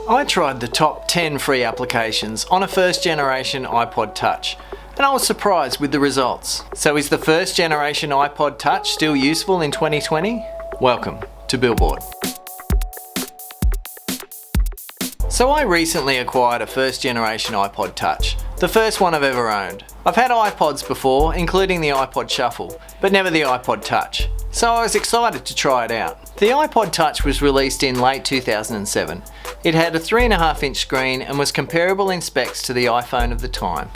I tried the top 10 free applications on a first generation iPod Touch, and I was surprised with the results. So is the first generation iPod Touch still useful in 2020? Welcome to Billboard. So I recently acquired a first generation iPod Touch, the first one I've ever owned. I've had iPods before, including the iPod Shuffle, but never the iPod Touch. So I was excited to try it out. The iPod Touch was released in late 2007. It had a 3.5-inch screen and was comparable in specs to the iPhone of the time.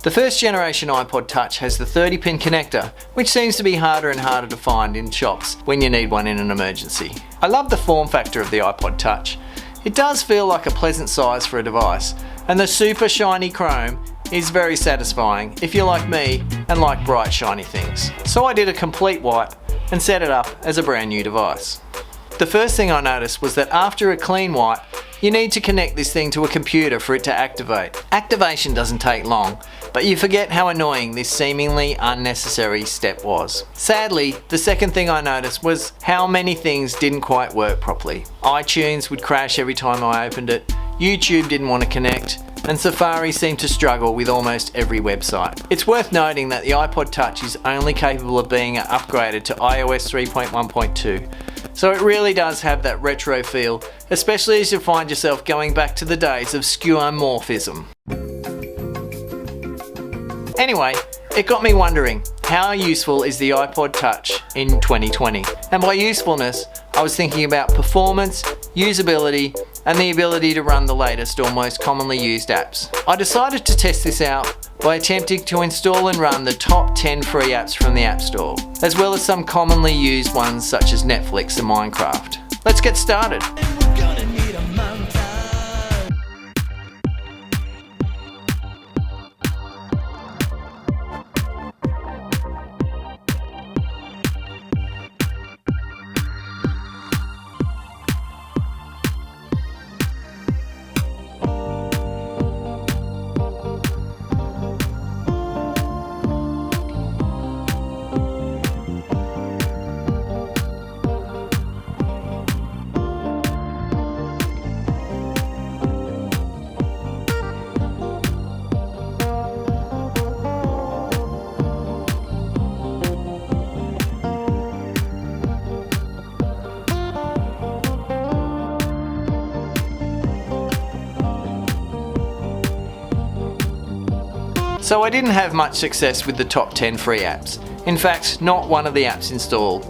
The first generation iPod Touch has the 30-pin connector, which seems to be harder and harder to find in shops when you need one in an emergency. I love the form factor of the iPod Touch. It does feel like a pleasant size for a device, and the super shiny chrome is very satisfying if you're like me and like bright shiny things. So I did a complete wipe and set it up as a brand new device. The first thing I noticed was that after a clean wipe, you need to connect this thing to a computer for it to activate. Activation doesn't take long, but you forget how annoying this seemingly unnecessary step was. Sadly, the second thing I noticed was how many things didn't quite work properly. iTunes would crash every time I opened it, YouTube didn't want to connect, and Safari seemed to struggle with almost every website. It's worth noting that the iPod Touch is only capable of being upgraded to iOS 3.1.2, so it really does have that retro feel, especially as you find yourself going back to the days of skeuomorphism. Anyway, it got me wondering, how useful is the iPod Touch in 2020? And by usefulness, I was thinking about performance, usability, and the ability to run the latest or most commonly used apps. I decided to test this out by attempting to install and run the top 10 free apps from the App Store, as well as some commonly used ones such as Netflix and Minecraft. Let's get started. So I didn't have much success with the top 10 free apps. In fact, not one of the apps installed.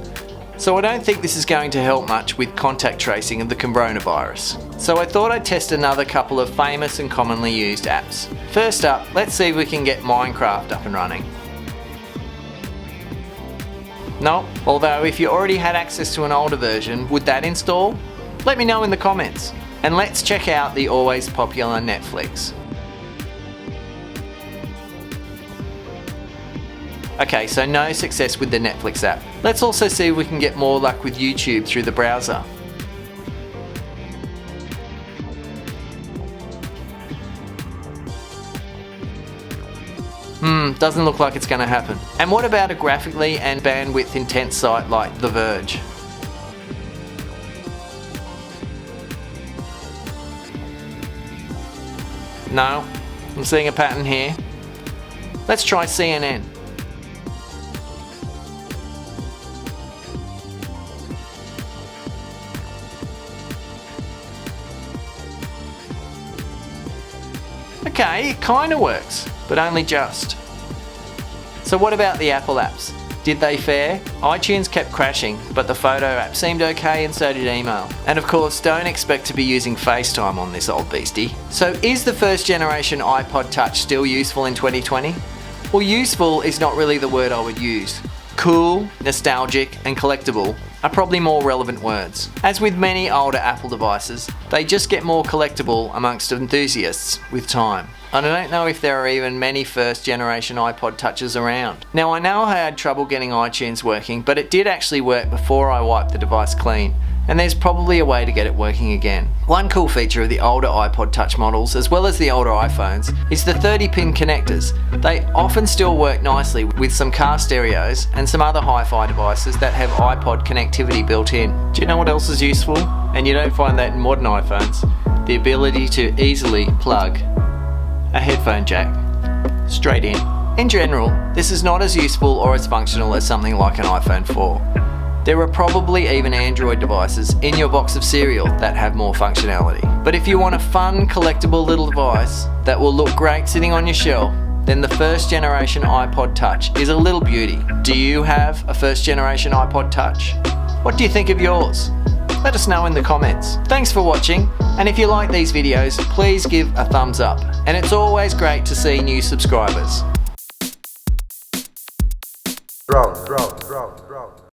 So I don't think this is going to help much with contact tracing of the coronavirus. So I thought I'd test another couple of famous and commonly used apps. First up, let's see if we can get Minecraft up and running. No, although if you already had access to an older version, would that install? Let me know in the comments. And let's check out the always popular Netflix. Okay, so no success with the Netflix app. Let's also see if we can get more luck with YouTube through the browser. Doesn't look like it's going to happen. And what about a graphically and bandwidth intense site like The Verge? No, I'm seeing a pattern here. Let's try CNN. Okay, it kinda works, but only just. So what about the Apple apps? Did they fare? iTunes kept crashing, but the photo app seemed okay and so did email. And of course, don't expect to be using FaceTime on this old beastie. So is the first generation iPod Touch still useful in 2020? Well, useful is not really the word I would use. Cool, nostalgic, and collectible are probably more relevant words. As with many older Apple devices, they just get more collectible amongst enthusiasts with time. And I don't know if there are even many first generation iPod Touches around. Now I know I had trouble getting iTunes working, but it did actually work before I wiped the device clean. and there's probably a way to get it working again. One cool feature of the older iPod Touch models, as well as the older iPhones, is the 30-pin connectors. They often still work nicely with some car stereos and some other hi-fi devices that have iPod connectivity built in. Do you know what else is useful? And you don't find that in modern iPhones. the ability to easily plug a headphone jack straight in. In general, this is not as useful or as functional as something like an iPhone 4. There are probably even Android devices in your box of cereal that have more functionality. But if you want a fun, collectible little device that will look great sitting on your shelf, then the first generation iPod Touch is a little beauty. Do you have a first generation iPod Touch? What do you think of yours? Let us know in the comments. Thanks for watching, and if you like these videos, please give a thumbs up. And it's always great to see new subscribers. Drone.